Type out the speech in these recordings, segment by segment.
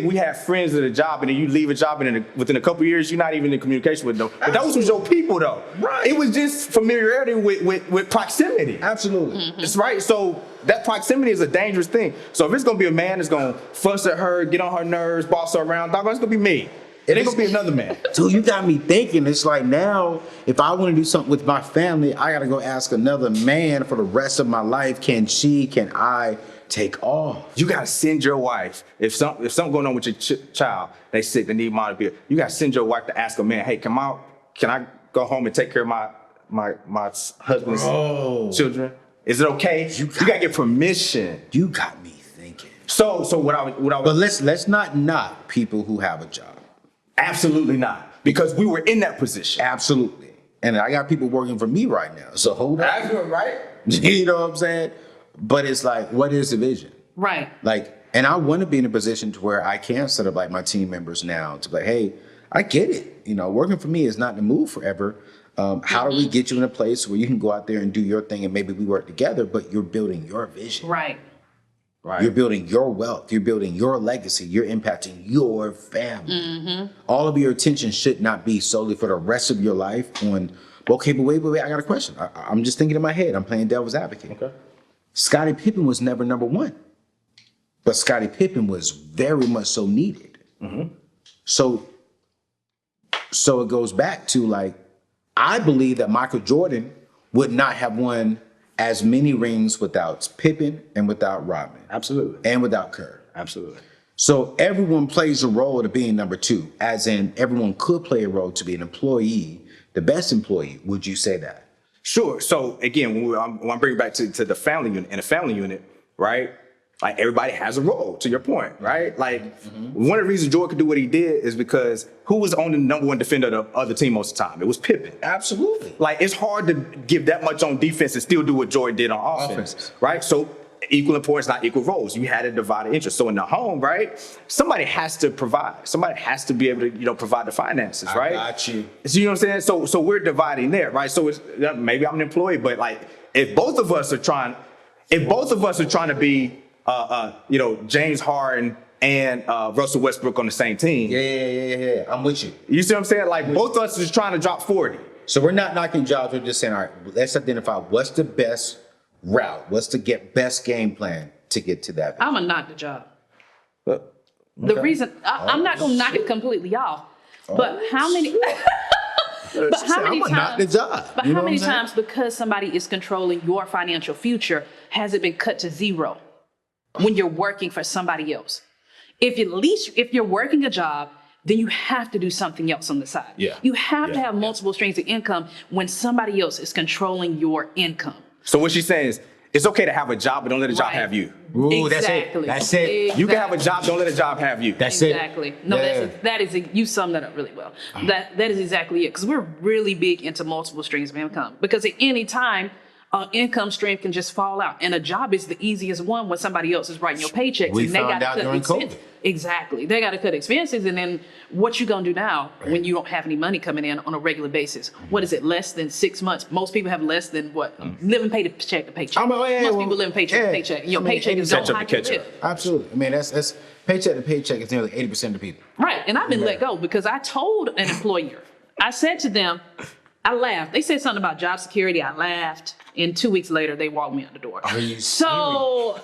We have friends at a job, and then you leave a job, and within a couple of years, you're not even in communication with them. But those was your people, though. Right. It was just familiarity with proximity. Absolutely. That's right. So that proximity is a dangerous thing. So if it's gonna be a man that's gonna fuss at her, get on her nerves, boss her around, dog, it's gonna be me. It ain't gonna be another man. So you got me thinking, it's like now, if I want to do something with my family, I gotta go ask another man for the rest of my life. Can I take off? You gotta send your wife. If something going on with your child, they sick, they need monitor. You gotta send your wife to ask a man, hey, can I go home and take care of my husband's children? Is it okay? You gotta get permission. You got me thinking. So what I was. But let's not knock people who have a job. Absolutely not, because we were in that position. Absolutely. And I got people working for me right now. So hold on. That's right. You know what I'm saying? But it's like, what is the vision? Right. Like, and I want to be in a position to where I can set up like my team members now to be like, hey, I get it. You know, working for me is not the move forever. How do we get you in a place where you can go out there and do your thing and maybe we work together, but you're building your vision. Right. Right. You're building your wealth. You're building your legacy. You're impacting your family. All of your attention should not be solely for the rest of your life on, okay, but wait, I got a question. I'm just thinking in my head. I'm playing devil's advocate. Okay. Scottie Pippen was never number one, but Scottie Pippen was very much so needed. So it goes back to like, I believe that Michael Jordan would not have won as many rings without Pippen and without Rodman. Absolutely. And without Kerr. Absolutely. So everyone plays a role to being number two, as in everyone could play a role to be an employee, the best employee. Would you say that? Sure. So again, when I'm bringing back to the family unit, in a family unit, right? Like everybody has a role, to your point, right? Like one of the reasons Jordan could do what he did is because who was on the number one defender of the other team most of the time? It was Pippen. Absolutely. Like it's hard to give that much on defense and still do what Jordan did on offense, right? So equal importance, not equal roles. You had a divided interest. So in the home, right, somebody has to provide. Somebody has to be able to, provide the finances, right? I got you. So you know what I'm saying? So we're dividing there, right? So it's maybe I'm an employee, but like if both of us are trying to be James Harden and Russell Westbrook on the same team. Yeah. I'm with you. You see what I'm saying? Like both of us is trying to drop 40. So we're not knocking jobs. We're just saying, all right, let's identify what's the best route. What's the best game plan to get to that? I'm going to knock the job. Okay. The reason, I'm not going to knock it completely off. But how many... But how many times, because somebody is controlling your financial future, has it been cut to zero when you're working for somebody else? If you're working a job, then you have to do something else on the side. Yeah. You have to have multiple streams of income when somebody else is controlling your income. So what she's saying is, it's okay to have a job, but don't let a job have you. Ooh, Exactly. That's it. You can have a job, don't let a job have you. That's Exactly. No, Yeah. that is you summed that up really well. That is exactly it. Because we're really big into multiple streams of income. Because at any time, income stream can just fall out, and a job is the easiest one when somebody else is writing your paychecks. We and they found out during COVID. Exactly. They got to cut expenses, and then what you gonna do now when you don't have any money coming in on a regular basis? What is it? Less than 6 months. Most people have less than what? Living paycheck to paycheck. Most people live paycheck to paycheck. And your paycheck is not how you live. Absolutely. I mean, that's paycheck to paycheck is nearly 80% of the people. Right. And I've been let go because I told an employer. I said to them, I laughed. They said something about job security. I laughed. And 2 weeks later, they walked me out the door. Are you so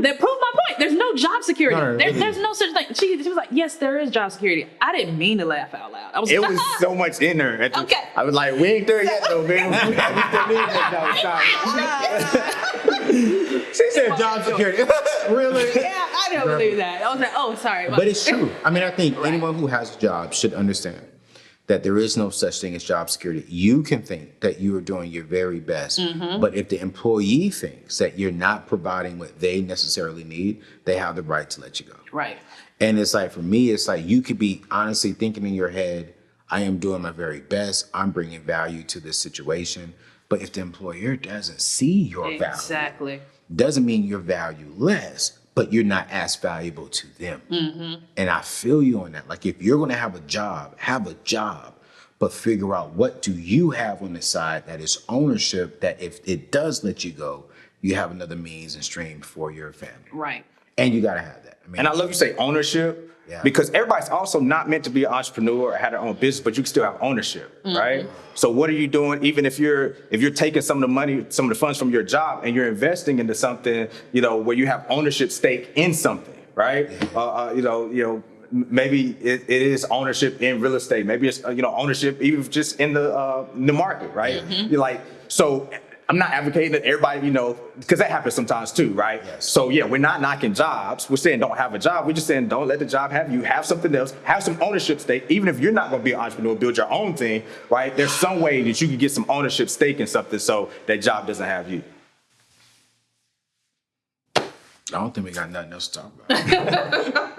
that proved my point. There's no job security. There's no such thing. She was like, yes, there is job security. I didn't mean to laugh out loud. It was so much in there. Okay. I was like, we ain't there yet though, man. She said job security. Really? Yeah, I don't believe that. I was like, oh, sorry. But it's true. I mean, I think anyone who has a job should understand that there is no such thing as job security. You can think that you are doing your very best, but if the employee thinks that you're not providing what they necessarily need, they have the right to let you go. Right. And it's like, for me, it's like you could be honestly thinking in your head, I am doing my very best. I'm bringing value to this situation. But if the employer doesn't see your value, doesn't mean you're valueless, but you're not as valuable to them. And I feel you on that. Like if you're going to have a job, but figure out what do you have on the side that is ownership, that if it does let you go, you have another means and stream for your family. Right. And you gotta have that. I mean, And I love you say ownership. Yeah. Because everybody's also not meant to be an entrepreneur or have their own business, but you can still have ownership, right? So what are you doing? Even if you're taking some of the money, some of the funds from your job, and you're investing into something, where you have ownership stake in something, right? Maybe it is ownership in real estate. Maybe it's ownership even just in the market, right? You're like, so I'm not advocating that everybody, because that happens sometimes too, right? Yes. So yeah, we're not knocking jobs. We're saying don't have a job. We're just saying don't let the job have you. Have something else. Have some ownership stake. Even if you're not going to be an entrepreneur, build your own thing, right? There's some way that you can get some ownership stake in something so that job doesn't have you. I don't think we got nothing else to talk about.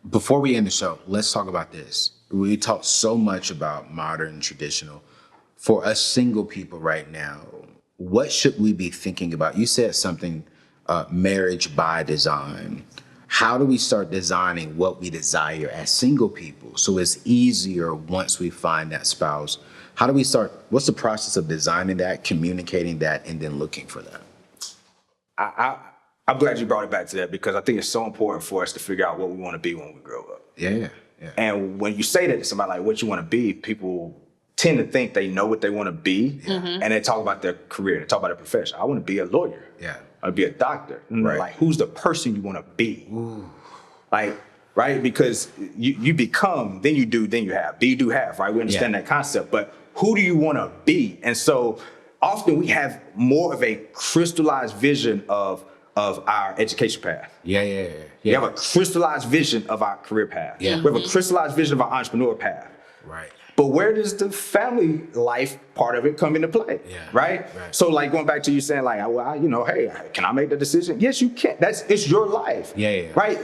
Before we end the show, let's talk about this. We talk so much about modern, traditional. For us single people right now, what should we be thinking about? You said something, marriage by design. How do we start designing what we desire as single people so it's easier once we find that spouse? How do we start? What's the process of designing that, communicating that, and then looking for that? I'm glad you brought it back to that because I think it's so important for us to figure out what we want to be when we grow up. Yeah. And when you say that to somebody like what you want to be, people tend to think they know what they want to be, and they talk about their career, they talk about their profession. I want to be a lawyer. Yeah. I want to be a doctor. Right. Like, who's the person you want to be? Ooh. Like, right? Because you become, then you do, then you have. Be, do, have, right? We understand that concept, but who do you want to be? And so often we have more of a crystallized vision of our education path. Yeah. We have a crystallized vision of our career path. Yeah. We have a crystallized vision of our entrepreneur path. Right. But where does the family life part of it come into play? Yeah. Right? So like going back to you saying like, well, hey, can I make the decision? Yes, you can. It's your life. Yeah. Right?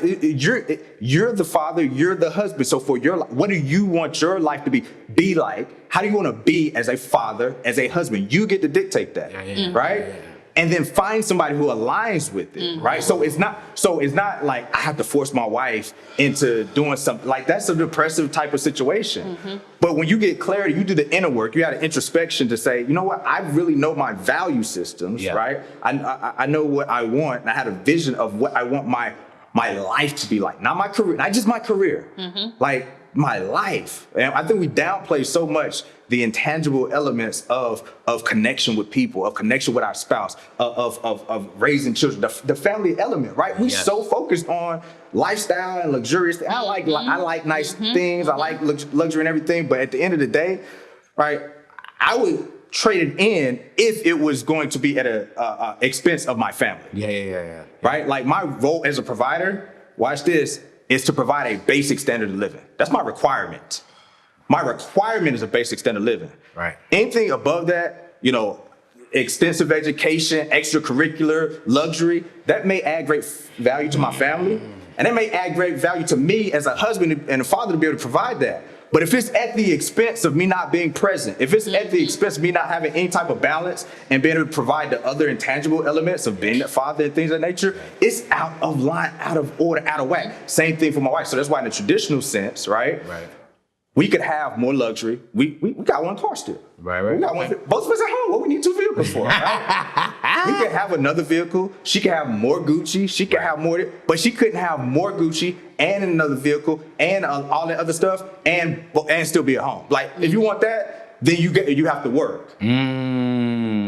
You're the father, you're the husband. So for your life, what do you want your life to be like? How do you want to be as a father, as a husband? You get to dictate that. Right? Yeah. And then find somebody who aligns with it, right? So it's not like I have to force my wife into doing something. Like that's a depressive type of situation. But when you get clarity, you do the inner work, you have an introspection to say, you know what, I really know my value systems, right? I know what I want, and I had a vision of what I want my life to be like. Not my career, not just my career, like my life. And I think we downplay so much the intangible elements of connection with people, of connection with our spouse, of raising children, the family element, right? We so focused on lifestyle and luxurious things. I like nice things, I like luxury and everything, but at the end of the day, right, I would trade it in if it was going to be at a expense of my family. Yeah. Right? Like my role as a provider, watch this, is to provide a basic standard of living. That's my requirement. My requirement is a basic standard of living. Right. Anything above that, extensive education, extracurricular, luxury, that may add great value to my family. And that may add great value to me as a husband and a father to be able to provide that. But if it's at the expense of me not being present, if it's at the expense of me not having any type of balance and being able to provide the other intangible elements of being a father and things of that nature, it's out of line, out of order, out of whack. Same thing for my wife. So that's why in the traditional sense, right? We could have more luxury. We got one car still. Right. We got one. Both of us at home. What we need two vehicles for? Right? We could have another vehicle. She could have more Gucci. She could have more, but she couldn't have more Gucci and another vehicle and all that other stuff and still be at home. Like if you want that, then you have to work.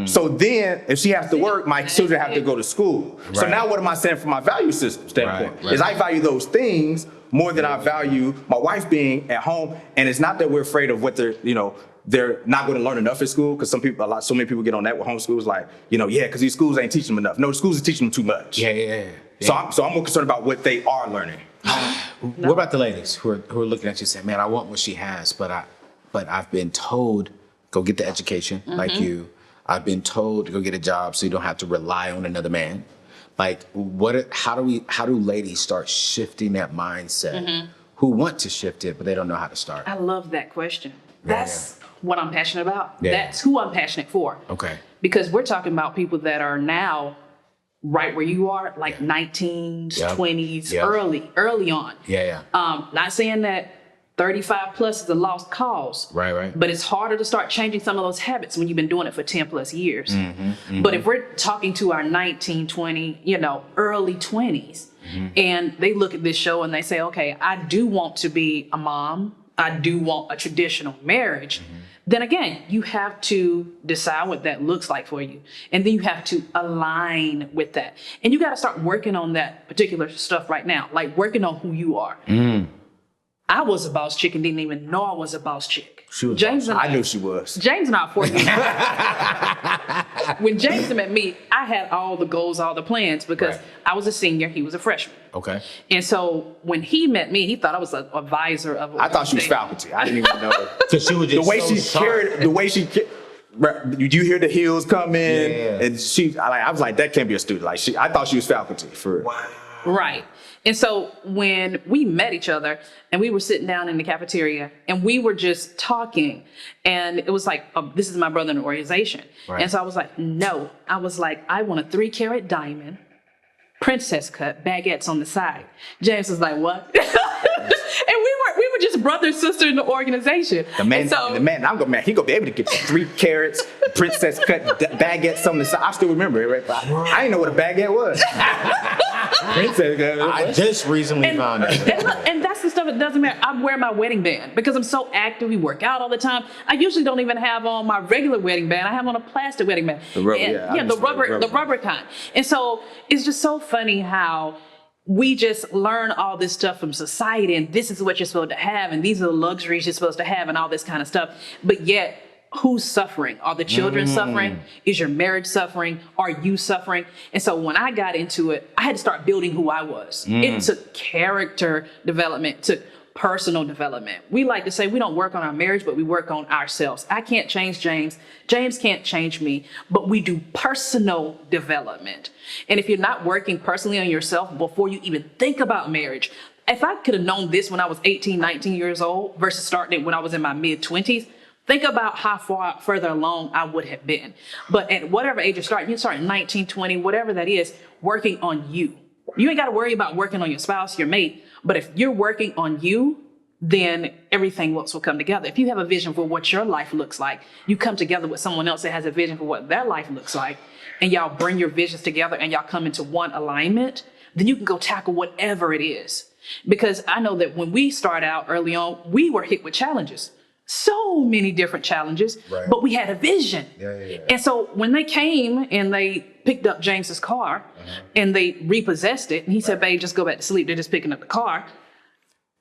So then, if she has to work, my children have to go to school. So now, what am I saying from my value system standpoint? Is I value those things more than I value my wife being at home. And it's not that we're afraid of what they're not going to learn enough at school, because so many people get on that with homeschools, like, because these schools ain't teaching them enough. No, the schools are teaching them too much. Yeah. So I'm more concerned about what they are learning. What about the ladies who are looking at you saying, man, I want what she has, but I've been told, go get the education like you. I've been told to go get a job so you don't have to rely on another man. Like, how do ladies start shifting that mindset who want to shift it, but they don't know how to start? I love that question. That's what I'm passionate about. Yeah. That's who I'm passionate for. Okay. Because we're talking about people that are now right where you are, like 19s, 20s, early on. Yeah. Not saying that 35 plus is a lost cause. Right. But it's harder to start changing some of those habits when you've been doing it for 10 plus years. But if we're talking to our 19, 20, early 20s, and they look at this show and they say, okay, I do want to be a mom. I do want a traditional marriage. Then again, you have to decide what that looks like for you. And then you have to align with that. And you got to start working on that particular stuff right now, like working on who you are. I was a boss chick and didn't even know I was a boss chick. She was James I knew she was. James and I are 4 years. When James met me, I had all the goals, all the plans, because I was a senior, he was a freshman. Okay. And so when he met me, he thought I was an advisor of. I thought she was faculty. I didn't even know. Because she was just The way so she sharp. carried, the way she. You hear the heels come in, and I was like, that can't be a student. Like I thought she was faculty for. Wow. Right. And so when we met each other and we were sitting down in the cafeteria and we were just talking, and it was like, this is my brother in the organization. Right. And so I was like, no, I was like, I want a 3-carat diamond, princess cut, baguettes on the side. James was like, what? And we were just brother and sister in the organization. The man, he gonna be able to get the 3 carats, princess cut baguettes on the side. I still remember it, right? But I didn't know what a baguette was. Princess cut. I just recently found out. And that's the stuff that doesn't matter. I wear my wedding band because I'm so active. We work out all the time. I usually don't even have on my regular wedding band. I have on a plastic wedding band. The rubber, The rubber kind. And so it's just so funny how we just learn all this stuff from society, and this is what you're supposed to have, and these are the luxuries you're supposed to have, and all this kind of stuff. But yet, who's suffering? Are the children suffering? Is your marriage suffering? Are you suffering? And so when I got into it, I had to start building who I was. It took character development, took personal development. We like to say we don't work on our marriage, but we work on ourselves. I can't change James. James can't change me, but we do personal development. And if you're not working personally on yourself before you even think about marriage, if I could have known this when I was 18, 19 years old versus starting it when I was in my mid-20s, think about how far further along I would have been. But at whatever age you start at 19, 20, whatever that is, working on you. You ain't got to worry about working on your spouse, your mate. But if you're working on you, then everything else will come together. If you have a vision for what your life looks like, you come together with someone else that has a vision for what their life looks like, and y'all bring your visions together and y'all come into one alignment, then you can go tackle whatever it is. Because I know that when we start out early on, we were hit with challenges. So many different challenges, but we had a vision. And so when they came and they picked up James's car and they repossessed it, and he said, babe, just go back to sleep. They're just picking up the car.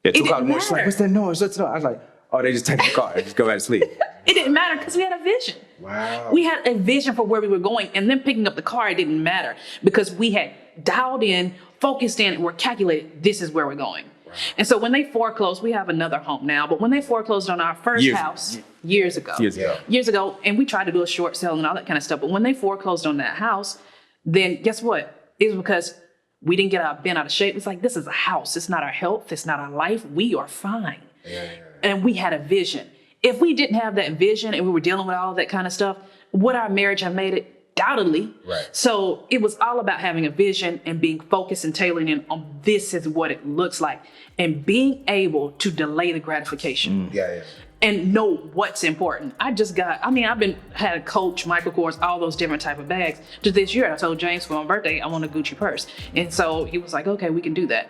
It took didn't out more. She's like, matter. what's that noise? What's that noise? I was like, oh, they just take the car and just go back to sleep. It didn't matter because we had a vision. Wow. We had a vision for where we were going, and then picking up the car, it didn't matter because we had dialed in, focused in, and we're calculated, this is where we're going. And so when they foreclosed, we have another home now, but when they foreclosed on our first house years ago, and we tried to do a short sale and all that kind of stuff, but when they foreclosed on that house, then guess what? It was because we didn't get bent out of shape. It's like, this is a house. It's not our health. It's not our life. We are fine. And we had a vision. If we didn't have that vision and we were dealing with all that kind of stuff, would our marriage have made it? Undoubtedly. So it was all about having a vision and being focused and tailoring in on this is what it looks like and being able to delay the gratification. And know what's important. I've had a Coach, Michael Kors, all those different type of bags. Just this year, I told James for my birthday, I want a Gucci purse. And so he was like, okay, we can do that.